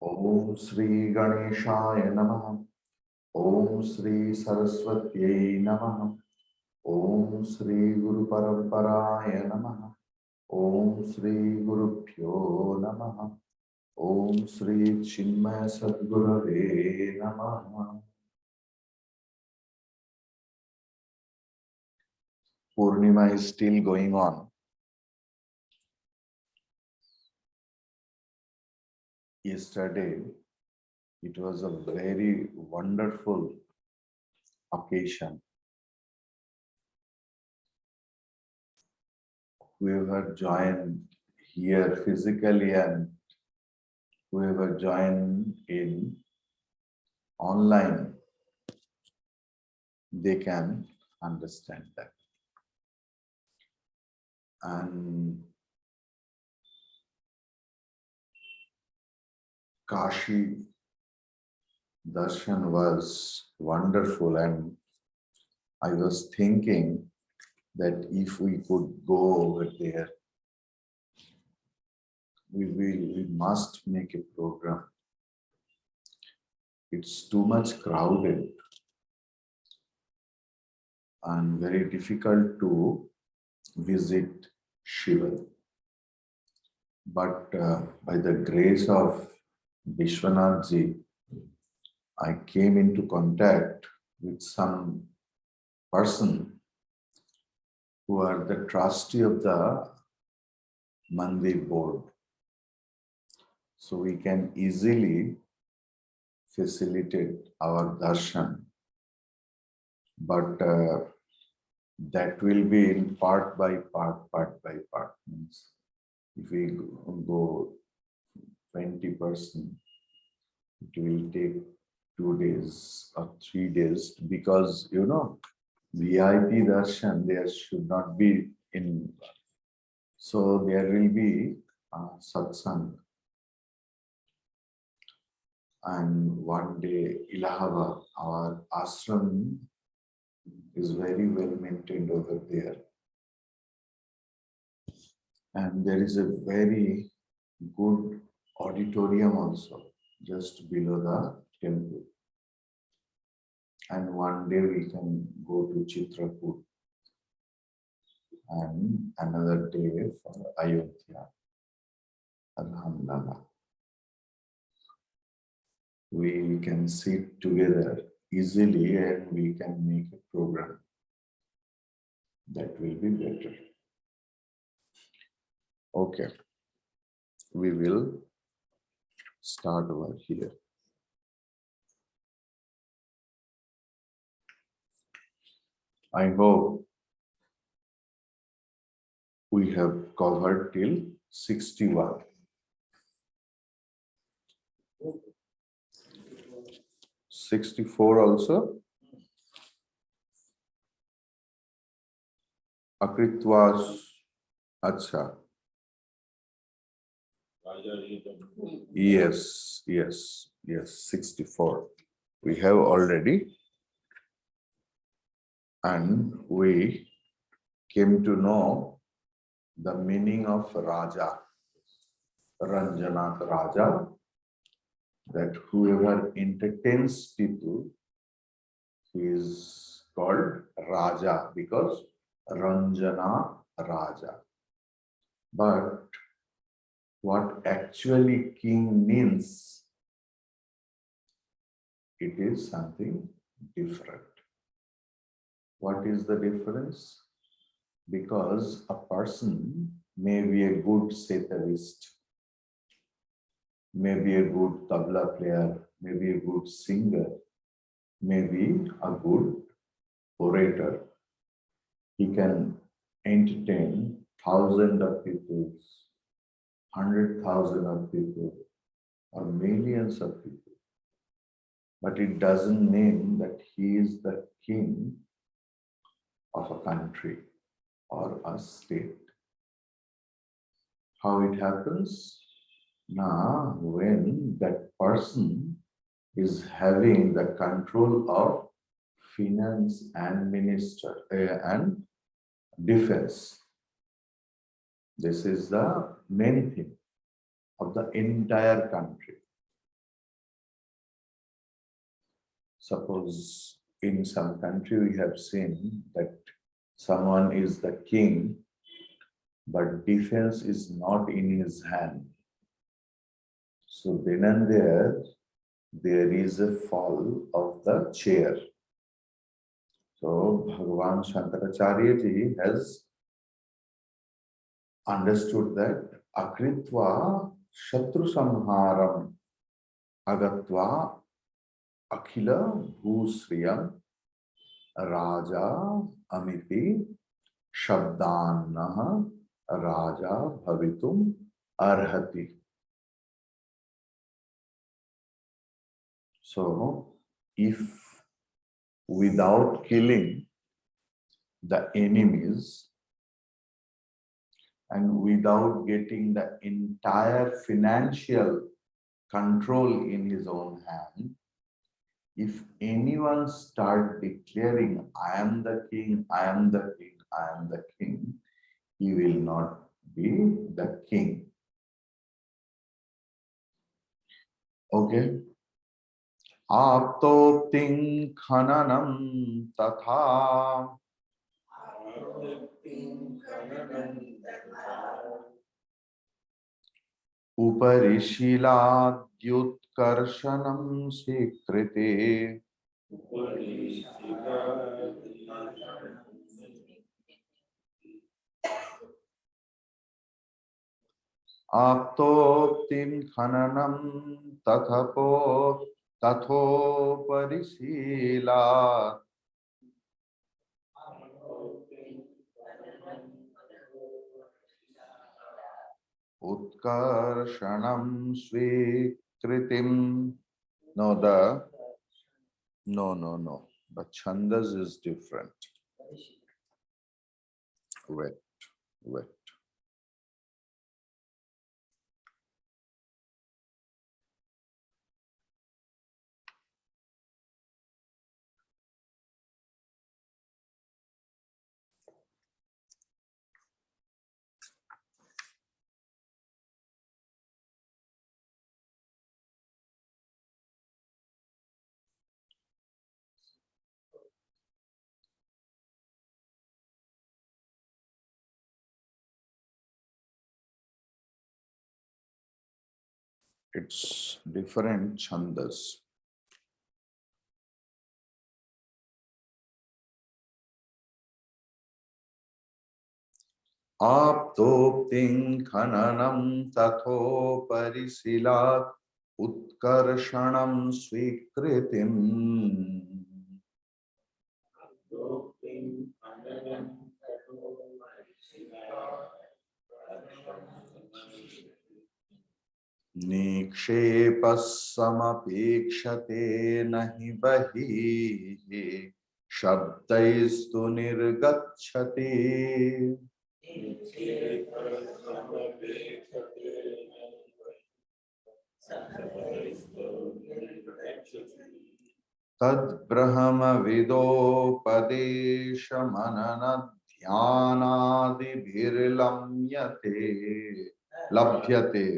Om Sri Ganeshaya Namaha. Om Sri Saraswatyai Namaha. Om Sri Guru Paramparaya Namaha. Om Sri Guru Pyo Namaha. Om Sri Chinmaya Sadgurave Namaha. Purnima is still going on. Yesterday, it was a very wonderful occasion. Whoever joined here physically and whoever joined in online, they can understand that. And Kashi Darshan was wonderful, and I was thinking that if we could go over there, we must make a program. It's too much crowded and very difficult to visit Shiva. But by the grace of Vishwanath ji, I came into contact with some person who are the trustee of the Mandir board. So we can easily facilitate our darshan. But that will be in part by part. Means if we go 20%, it will take 2 days or 3 days, because VIP darshan there should not be in. So there will be satsang. And one day, Allahabad, our ashram is very well maintained over there. And there is a very good auditorium also, just below the temple. And one day we can go to Chitrapur. And another day for Ayodhya. Alhamdulillah. We can sit together easily and we can make a program. That will be better. Okay. We will start over here. I hope we have covered till 61. '64 also. Akritwas. Acha. Yes, 64. We have already. And we came to know the meaning of Raja, Ranjanath Raja, that whoever entertains people is called Raja, because Ranjana Raja. But what actually king means, it is something different. What is the difference? Because a person may be a good setarist, may be a good tabla player, may be a good singer, may be a good orator. He can entertain thousands of people, 100,000 of people, or millions of people. But it doesn't mean that he is the king of a country or a state. How it happens? Now, when that person is having the control of finance and and defense, this is the main thing of the entire country. Suppose in some country we have seen that someone is the king, but defense is not in his hand. So then and there is a fall of the chair. So Bhagavan Shankaracharya ji has understood that akritva shatru samharam agatva akhila bhusriyam raja amiti shabdanah raja bhavitum arhati. So if without killing the enemies and without getting the entire financial control in his own hand, if anyone start declaring, I am the king, I am the king, I am the king, he will not be the king. Okay. Aptopting khananam tatha Uparishiladyutkarshanam svikrite Aptoptim khananam tathoparishilat Utkarshanam svikritim. No, no. The chandas is different. Wait. It's different chandas. Aptopting khananam tatho parisilat utkarshanam svikritim. Nikshepassamapekshate nahi bahi shabdaistu nirgacchate. Tad brahma vidopadesha mananadhyanadi bhirlamyate labhyate.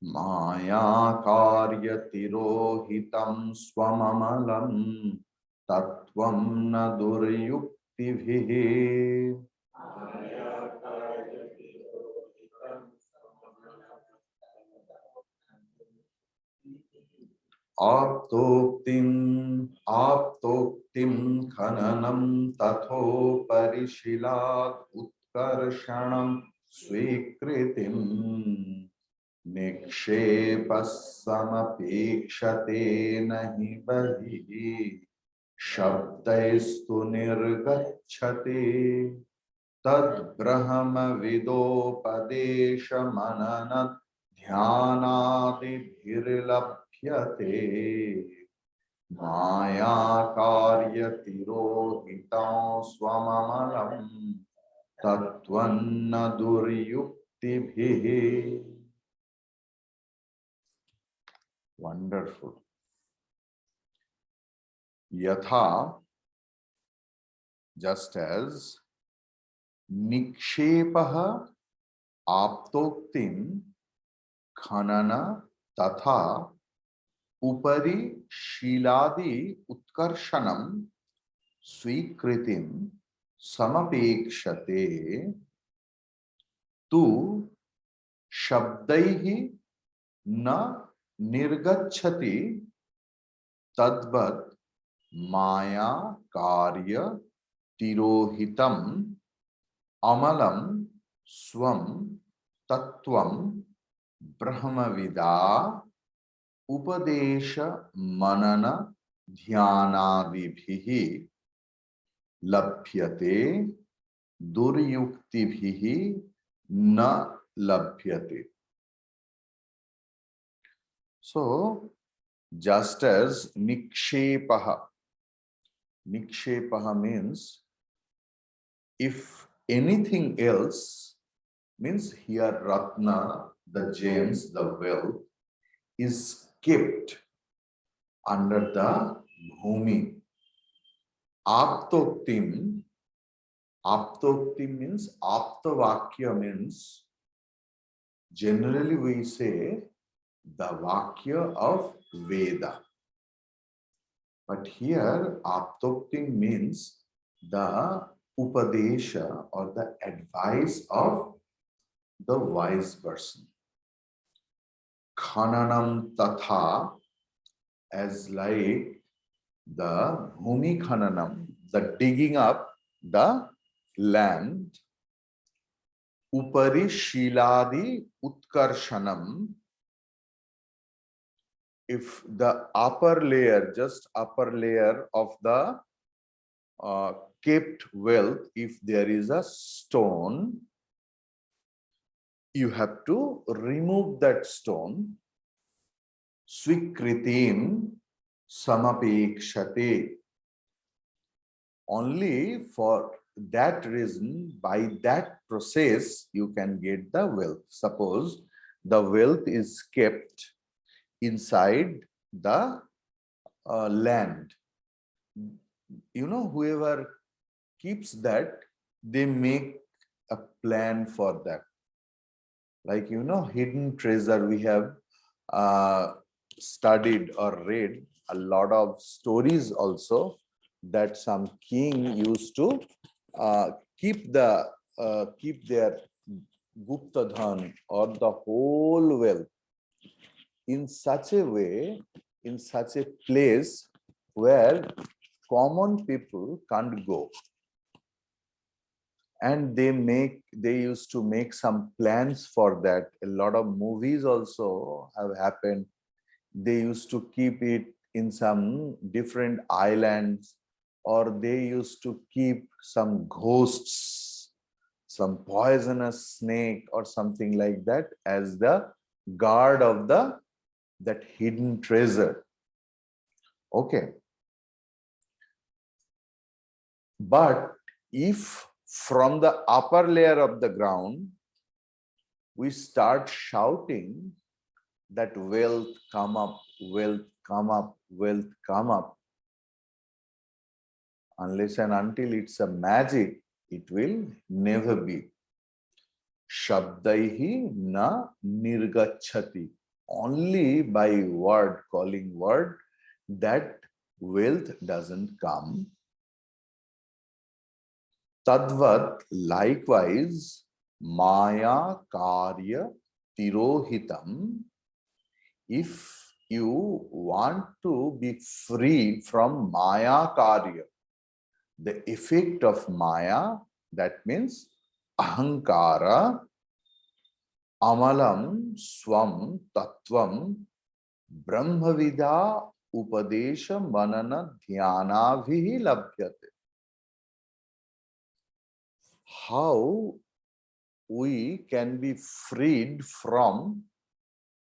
Maya karya tirohitam swamamalam tattvam na duryuktivhi. Aptoktim khananam tatho parishilat utkarshanam svikritim nikshepassamapekshate nahi bahi shabdaistu nirgacchate. Tad brahma vidopadesha mananat dhyanadi bhirlabhyate maya karya tirohitam swamamalam tattvanna duryuktibhihi. Wonderful. Yatha, just as Nikshepaha aptoktim khanana tatha upari shiladi utkarshanam svikritim samapekshate tu shabdaihi na nirgachati tadvat maya karya tirohitam amalam swam tattvam brahmavida upadesha manana dhyanadibhihi labhyate duryuktibhihi na labhyate. So, just as nikshepaha means if anything else, means here ratna, the gems, the wealth is kept under the bhumi. Aptoktim means aptavakya means generally we say the vakya of Veda. But here aptoktim means the upadesha or the advice of the wise person. Khananam tatha, as like the bhumi khananam, the digging up the land. Upari shiladi utkarshanam, if the upper layer, just upper layer of the kept wealth, if there is a stone, you have to remove that stone. Svikritim samapekshate. Only for that reason, by that process, you can get the wealth. Suppose the wealth is kept inside the land. You know, whoever keeps that, they make a plan for that. Like, you know, hidden treasure, we have studied or read a lot of stories also that some king used to keep their Gupta Dhan or the whole wealth in such a way, in such a place where common people can't go. And they used to make some plans for that. A lot of movies also have happened. They used to keep it in some different islands, or they used to keep some ghosts, some poisonous snake or something like that as the guard of that hidden treasure. Okay. But if from the upper layer of the ground, we start shouting that wealth come up, wealth come up, wealth come up, unless and until it's a magic, it will never be. Shabdaihi na nirgachati. Only by word, calling word, that wealth doesn't come. Tadvat, likewise, maya karya tirohitam. If you want to be free from maya karya, the effect of maya, that means ahankara, amalam swam tattvam brahmavida upadesha manana dhyana vihi labhyate. How we can be freed from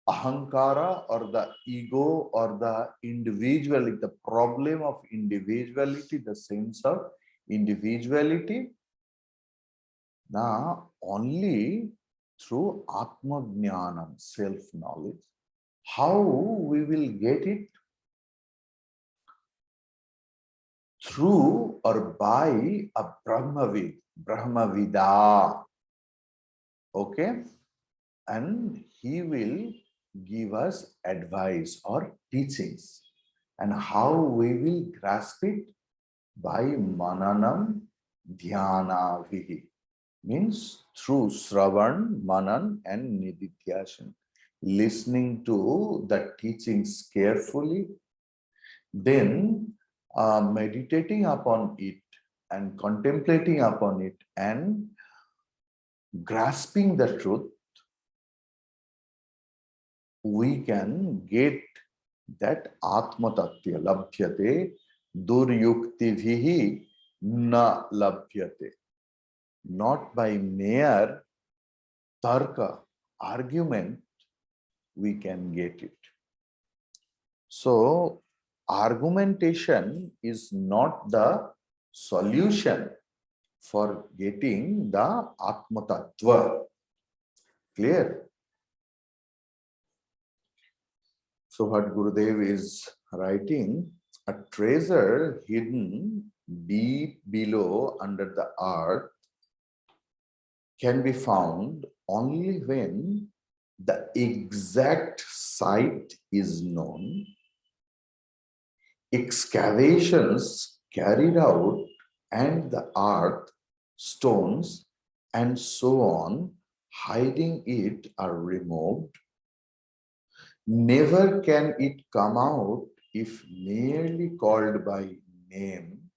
ahankara or the ego or the individuality, the problem of individuality, the sense of individuality? Now, only through Atma Jnanam, self-knowledge. How we will get it? Through or by a Brahmavid, Brahmavida. Okay? And he will give us advice or teachings. And how we will grasp it? By mananam dhyana vihi. Means through Shravan, Manan, and Nididhyasana. Listening to the teachings carefully, then meditating upon it and contemplating upon it and grasping the truth, we can get that Atma Tattva labhyate duryuktivihi na labhyate. Not by mere tarka, argument, we can get it. So, argumentation is not the solution for getting the Atma Tattva. Clear? So, what Gurudev is writing, a treasure hidden deep below under the earth can be found only when the exact site is known. Excavations carried out and the earth, stones, and so on, hiding it are removed. Never can it come out if merely called by name.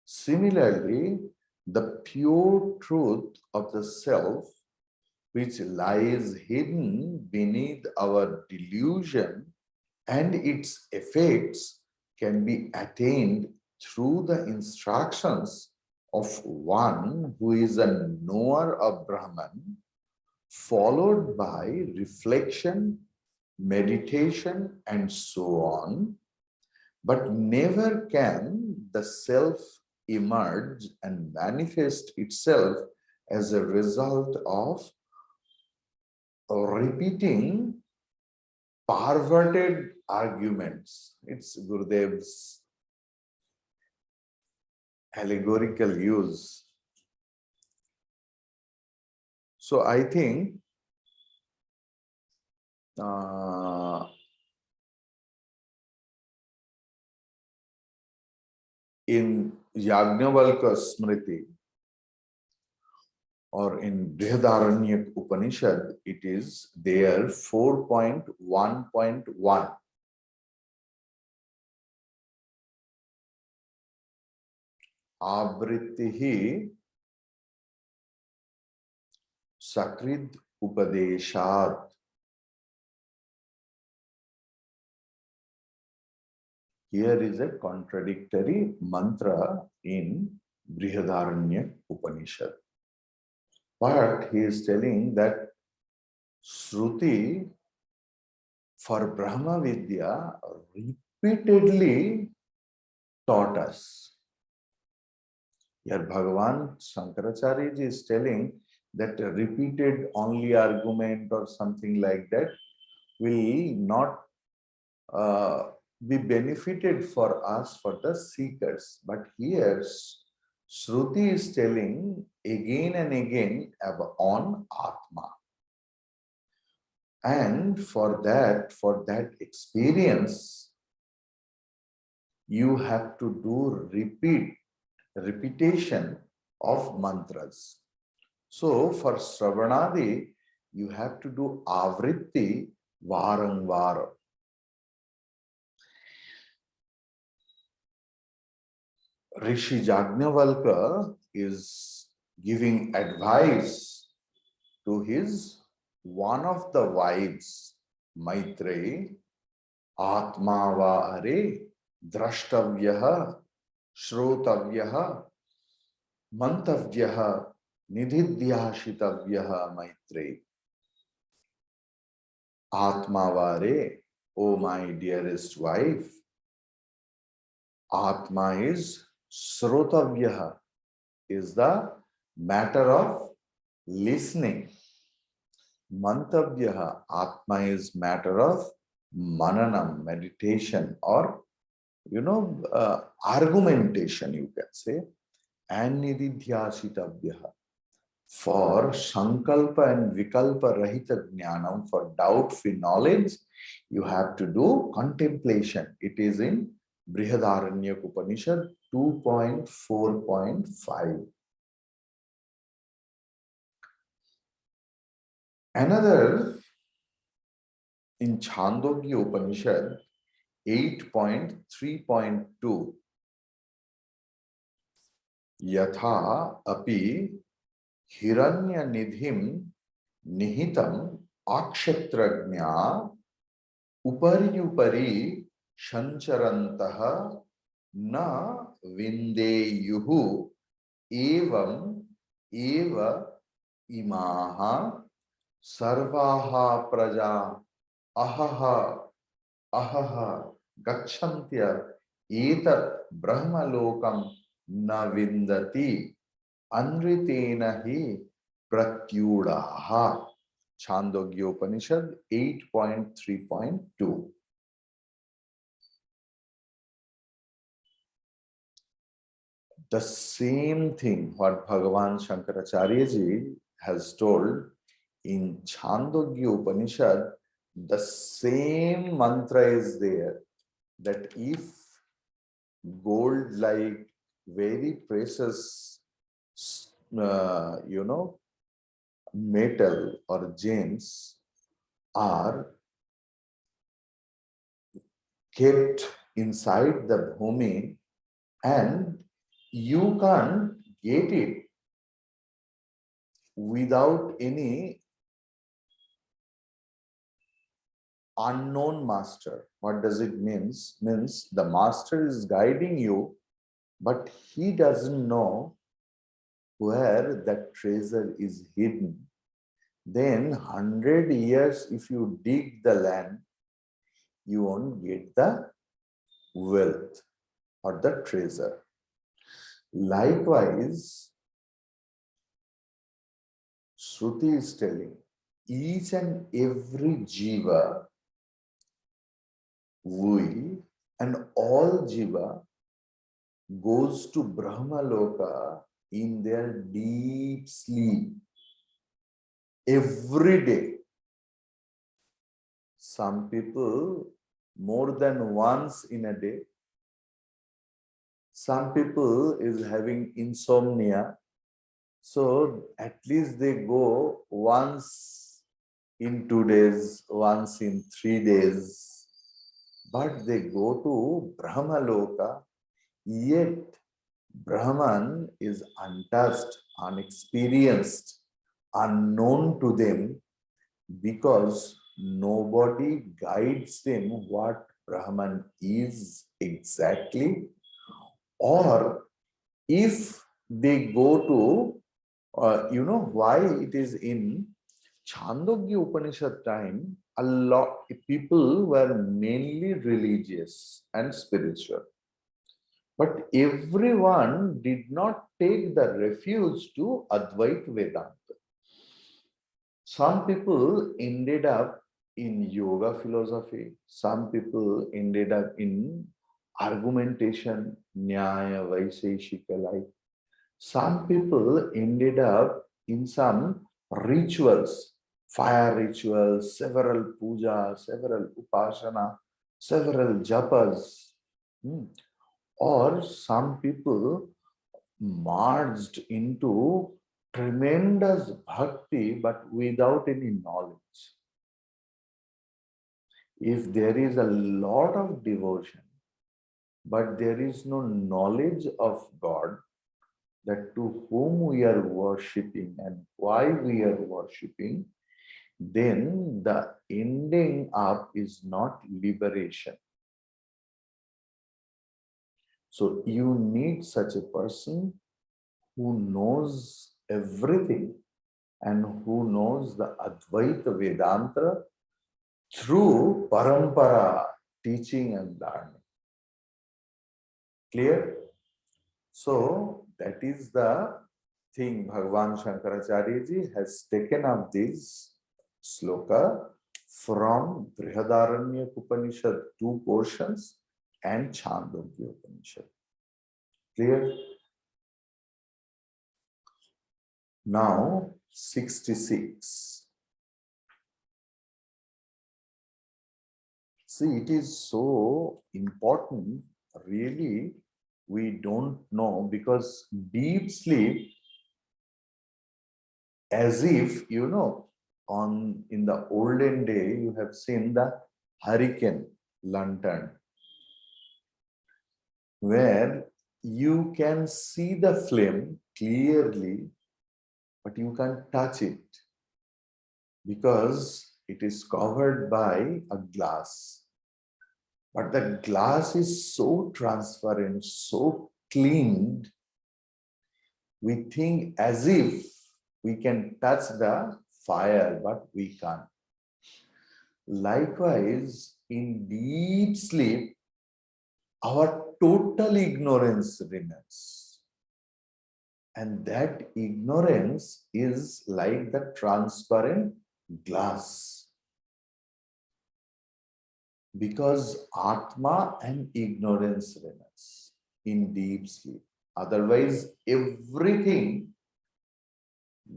Similarly, the pure truth of the self, which lies hidden beneath our delusion and its effects, can be attained through the instructions of one who is a knower of Brahman, followed by reflection, meditation, and so on. But never can the self emerge and manifest itself as a result of repeating perverted arguments. It's Gurudev's allegorical use. So I think in Yajnavalkya Smriti or in Brihadaranyaka Upanishad, it is there 4.1.1. Avritihi Sakrid Upadeshat. Here is a contradictory mantra in Brihadaranyaka Upanishad. But he is telling that Shruti for Brahma Vidya repeatedly taught us. Here Bhagavan Shankaracharya is telling that a repeated only argument or something like that will not be benefited for us, for the seekers. But here Shruti is telling again and again on Atma. And for that experience, you have to do repetition of mantras. So for Sravanadi, you have to do Avritti Varangvara. Rishi Jagnavalkya is giving advice to his one of the wives, Maitreyi, Atma va are drashtavyaha, shrotavyaha, mantavyaha, nididhyashitavyaha Maitreyi. Atma va are, O my dearest wife, Atma is Srotavyaha, is the matter of listening. Mantavyaha, Atma is matter of mananam, meditation, or argumentation, you can say. And nididhyashitavyaha, For Sankalpa and Vikalpa Rahita Jnanam, for doubt-free knowledge, you have to do contemplation. It is in Brihadaranya Upanishad 2.4.5. Another in Chandogya Upanishad 8.3.2. Yatha api hiranya nidhim nihitam akshatrajna upari shancharantaha na vindeyuhu evam eva imaha sarvaha praja ahaha ahaha gacchantya etat brahmalokam na vindati anritena hi pratyudaha. Chandogya Upanishad 8.3.2. The same thing what Bhagavan Shankaracharya ji has told in Chandogya Upanishad, the same mantra is there, that if gold like very precious metal or gems are kept inside the bhumi and you can't get it without any unknown master. What does it mean? Means the master is guiding you, but he doesn't know where that treasure is hidden. Then 100 years if you dig the land, you won't get the wealth or the treasure. Likewise, Shruti is telling each and every jiva, we and all jiva goes to Brahmaloka in their deep sleep every day. Some people more than once in a day. Some people is having insomnia, so at least they go once in 2 days, once in 3 days, but they go to Brahmaloka, yet Brahman is untouched, unexperienced, unknown to them, because nobody guides them what Brahman is exactly. Or if they go to, why it is in Chandogya Upanishad time, a lot of people were mainly religious and spiritual. But everyone did not take the refuge to Advaita Vedanta. Some people ended up in yoga philosophy. Some people ended up in argumentation, Nyaya, Vaiseshika like. Some people ended up in some rituals, fire rituals, several pujas, several upasana, several japas. Or some people merged into tremendous bhakti but without any knowledge. If there is a lot of devotion, but there is no knowledge of God, that to whom we are worshipping and why we are worshipping, then the ending up is not liberation. So you need such a person who knows everything and who knows the Advaita Vedanta through parampara, teaching and learning. Clear? So that is the thing. Bhagavan Shankaracharya ji has taken up this sloka from Brihadaranya Upanishad 2 portions and Chandogya Upanishad. Clear? Now 66. See, it is so important, really, we don't know, because deep sleep, as if, in the olden day, you have seen the hurricane lantern, where you can see the flame clearly, but you can't touch it because it is covered by a glass. But the glass is so transparent, so clean, we think as if we can touch the fire, but we can't. Likewise, in deep sleep, our total ignorance remains. And that ignorance is like the transparent glass. Because Atma and ignorance remains in deep sleep. Otherwise, everything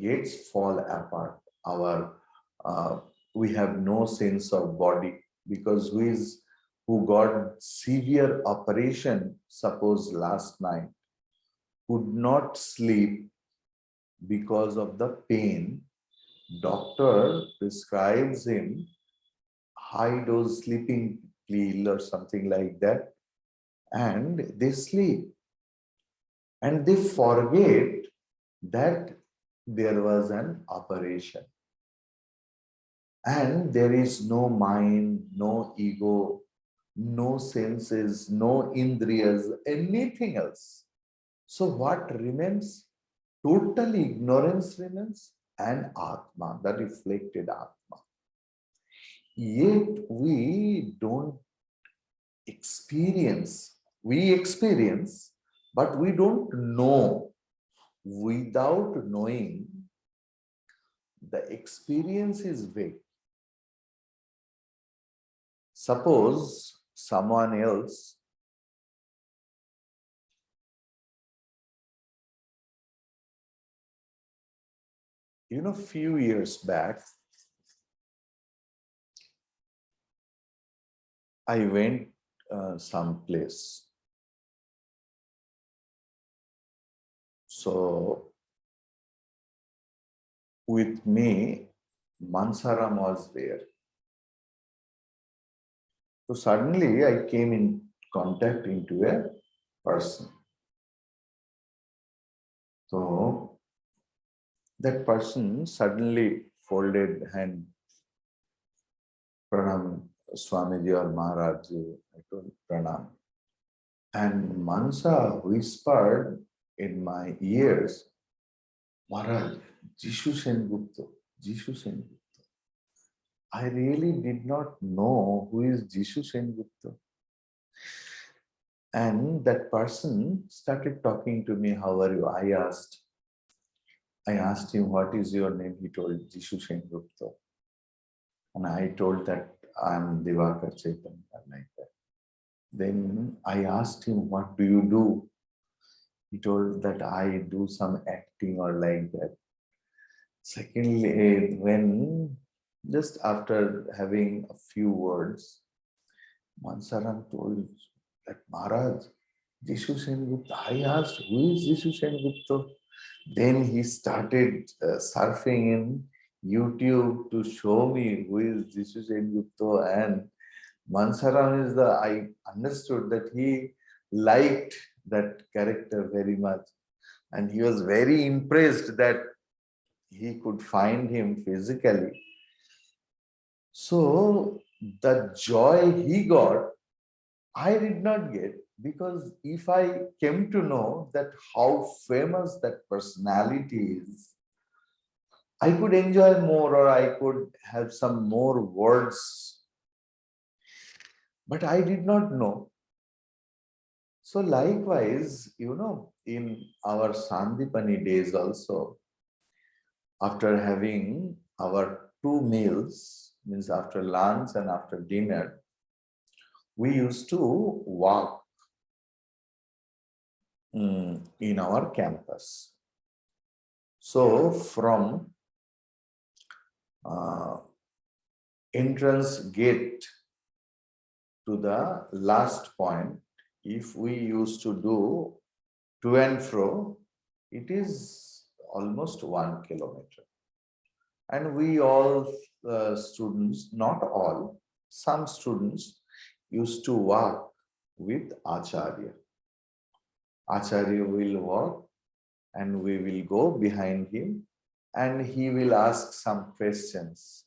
gets fall apart. We have no sense of body, because who got severe operation, suppose last night, could not sleep because of the pain. Doctor prescribes him high dose sleeping pill or something like that, and they sleep. And they forget that there was an operation. And there is no mind, no ego, no senses, no indriyas, anything else. So what remains? Total ignorance remains, and Atma, the reflected Atma. Yet we don't experience. We experience, but we don't know. Without knowing, the experience is vague. Suppose someone else few years back, I went someplace. So with me, Mansaram was there. So suddenly I came in contact into a person. So that person suddenly folded hand, Pranam Swamiji or Maharaj, I told Pranam. And Mansa whispered in my ears, Maharaj, Jishu Sengupta, Jishu Sengupta. I really did not know who is Jishu Sengupta. And that person started talking to me, how are you? I asked him, what is your name? He told Jishu Sengupta. And I told that I'm VivekaChudamani, like that. Then I asked him, what do you do? He told that I do some acting or like that. Secondly, when just after having a few words, Mansaram told that Maharaj, Jishu Sengupta. I asked, who is Jishu Sengupta? Then he started surfing in YouTube to show me who is Jishu Sengupta. And Mansaram I understood that he liked that character very much. And he was very impressed that he could find him physically. So the joy he got, I did not get, because if I came to know that how famous that personality is, I could enjoy more, or I could have some more words. But I did not know. So likewise, in our Sandipani days also, after having our two meals, means after lunch and after dinner, we used to walk in our campus. So from entrance gate to the last point, if we used to do to and fro, it is almost 1 kilometer. And we all students, not all, some students used to walk with Acharya. Acharya will walk and we will go behind him and he will ask some questions.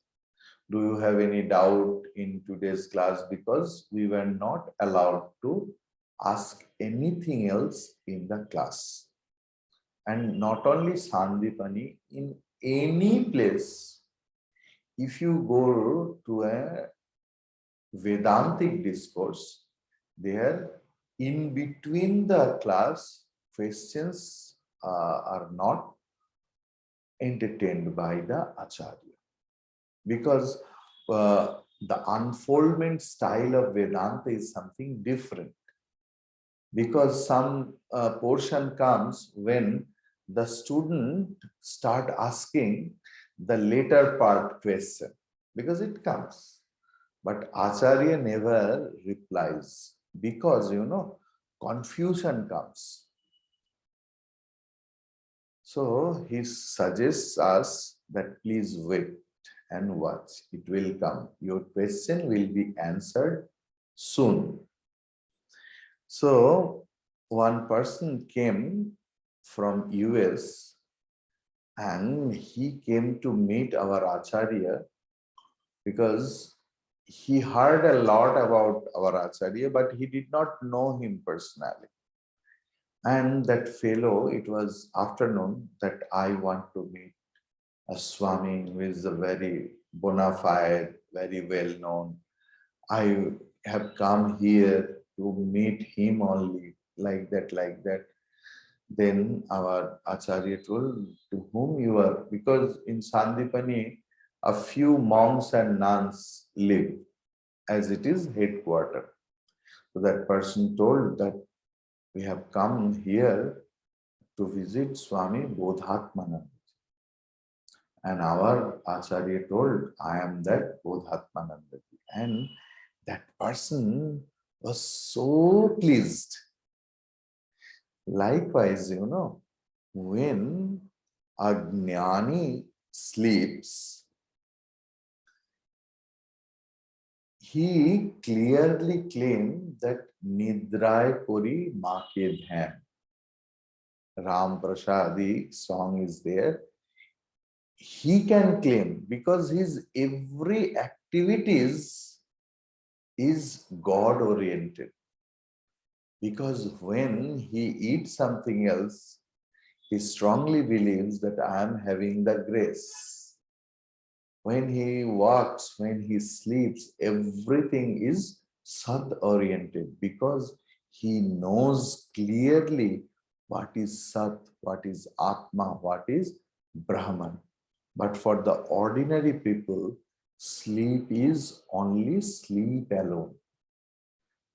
Do you have any doubt in today's class? Because we were not allowed to ask anything else in the class. And not only Sandipani, in any place, if you go to a Vedantic discourse, there in between the class, questions are not entertained by the Acharya. Because the unfoldment style of Vedanta is something different. Because some portion comes when the student start asking the later part question, because it comes. But Acharya never replies because, confusion comes. So he suggests us that please wait and watch. It will come. Your question will be answered soon. So one person came from US and he came to meet our Acharya because he heard a lot about our Acharya, but he did not know him personally. And that fellow, it was afternoon, that I want to meet a Swami who is a very bona fide, very well known. I have come here to meet him only, like that, like that. Then our Acharya told, to whom you are, because in Sandipani, a few monks and nuns live, as it is headquarters. So that person told that we have come here to visit Swami Bodhatmanand. And our Acharya told, I am that Bodhatmananda. And that person was so pleased. Likewise, when a jnani sleeps, he clearly claimed that Nidray Kori Ma Ke Dhyan. Ram Prasadi song is there. He can claim because his every activities is God oriented. Because when he eats something else, he strongly believes that I am having the grace. When he walks, when he sleeps, everything is Sat oriented because he knows clearly what is Sat, what is Atma, what is Brahman. But for the ordinary people, sleep is only sleep alone.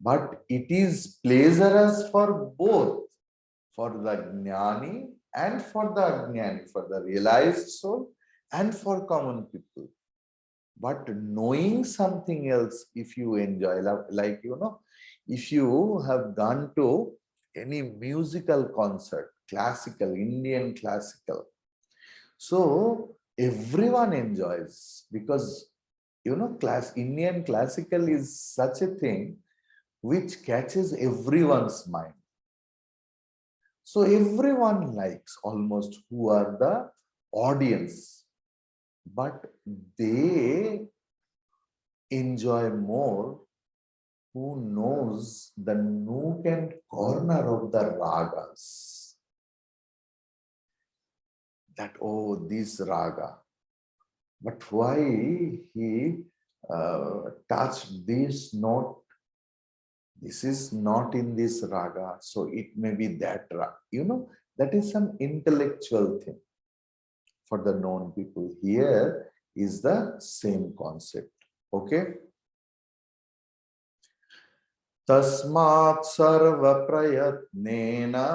But it is pleasurous for both, for the jnani and for the ajnani, for the realized soul and for common people. But knowing something else, if you enjoy, like, if you have gone to any musical concert, classical, Indian classical, so everyone enjoys because, Indian classical is such a thing which catches everyone's mind. So everyone likes almost who are the audience, but they enjoy more who knows the nook and corner of the ragas. That, oh, this raga. But why he touched this note? This is not in this raga, so it may be that raga. That is some intellectual thing for the known people. Here is the same concept. Okay? Tasmat sarva prayatnena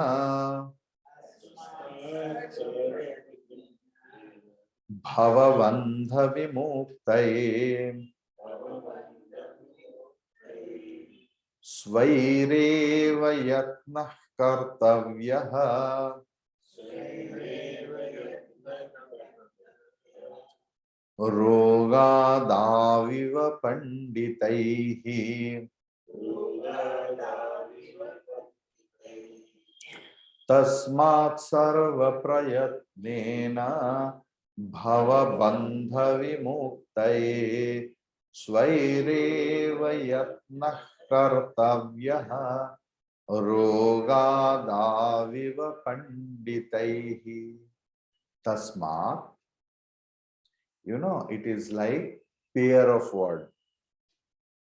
bhavabandha vimuktaye svaireva yatnah kartavyah rogadaviva panditaihi tasmat sarva prayatnena bhavabandha vimuktaye svaireva yatnah kartavyah rogadaviva panditaihi. Tasmat, you know, it is like pair of word.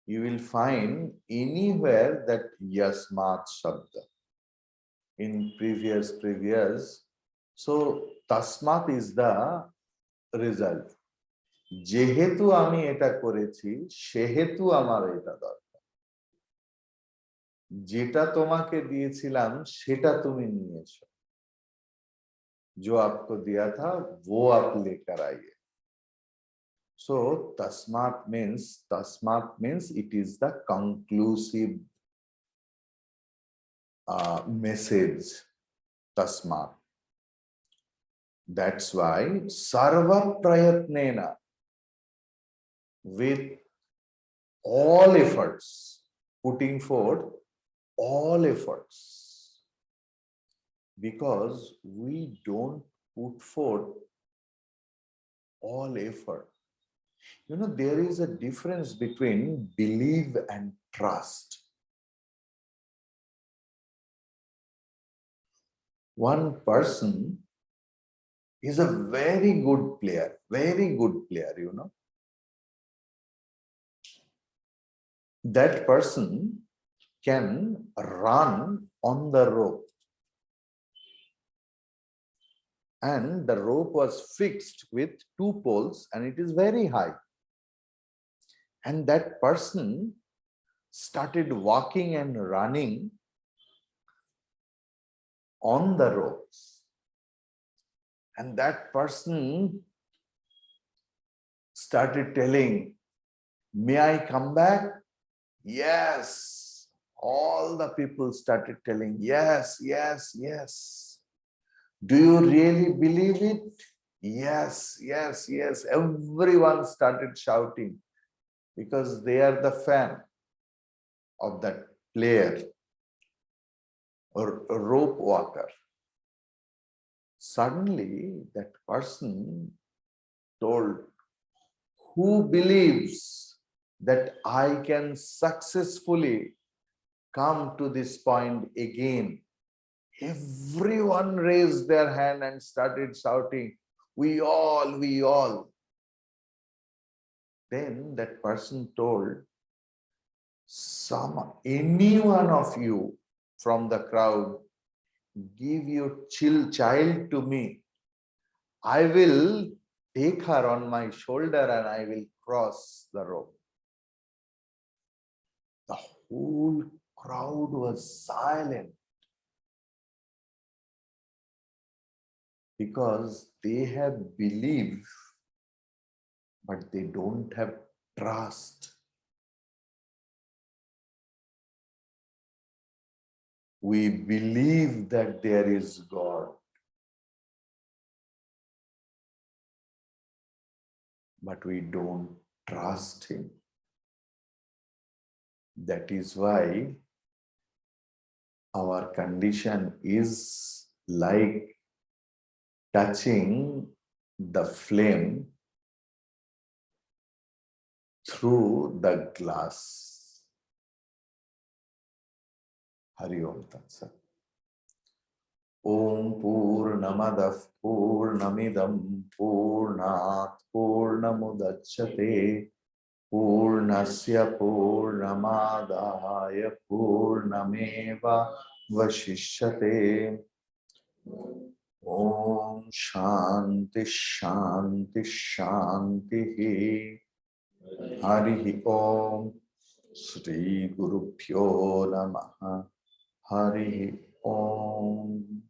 You will find anywhere that yasmat shabda in previous. So tasmat is the result. যেহেতু আমি এটা করেছি সেহেতু আমার এটা দরকার। যেটা তোমাকে দিয়েছিলাম সেটা তুমি নিয়েছো। जो आपको दिया था वो आप लेकर आइए. So tasmat means it is the conclusive message. Tasmat. That's why sarva prayatnena, with all efforts, putting forth all efforts, because we don't put forth all effort. You know, there is a difference between belief and trust. One person is a very good player, you know. That person can run on the rope, and the rope was fixed with 2 poles and it is very high. And that person started walking and running on the ropes. And that person started telling, may I come back? Yes. All the people started telling, yes, yes, yes. Do you really believe it? Yes, yes, yes. Everyone started shouting because they are the fan of that player or rope walker. Suddenly, that person told, who believes that I can successfully come to this point again? Everyone raised their hand and started shouting, we all. Then that person told, any one of you from the crowd, give your child to me. I will take her on my shoulder and I will cross the rope. The whole crowd was silent because they have belief, but they don't have trust. We believe that there is God, but we don't trust him. That is why our condition is like touching the flame through the glass. Hari Om Tat Sat. Om Purnamadav Purnamidam Purnat Purnamudachyate Purnasya Purnamadaya Purnameva Vashishyate. Om Shanti Shanti Shanti. Hari Om. Shri Guru Pyo Namaha. Hari Om.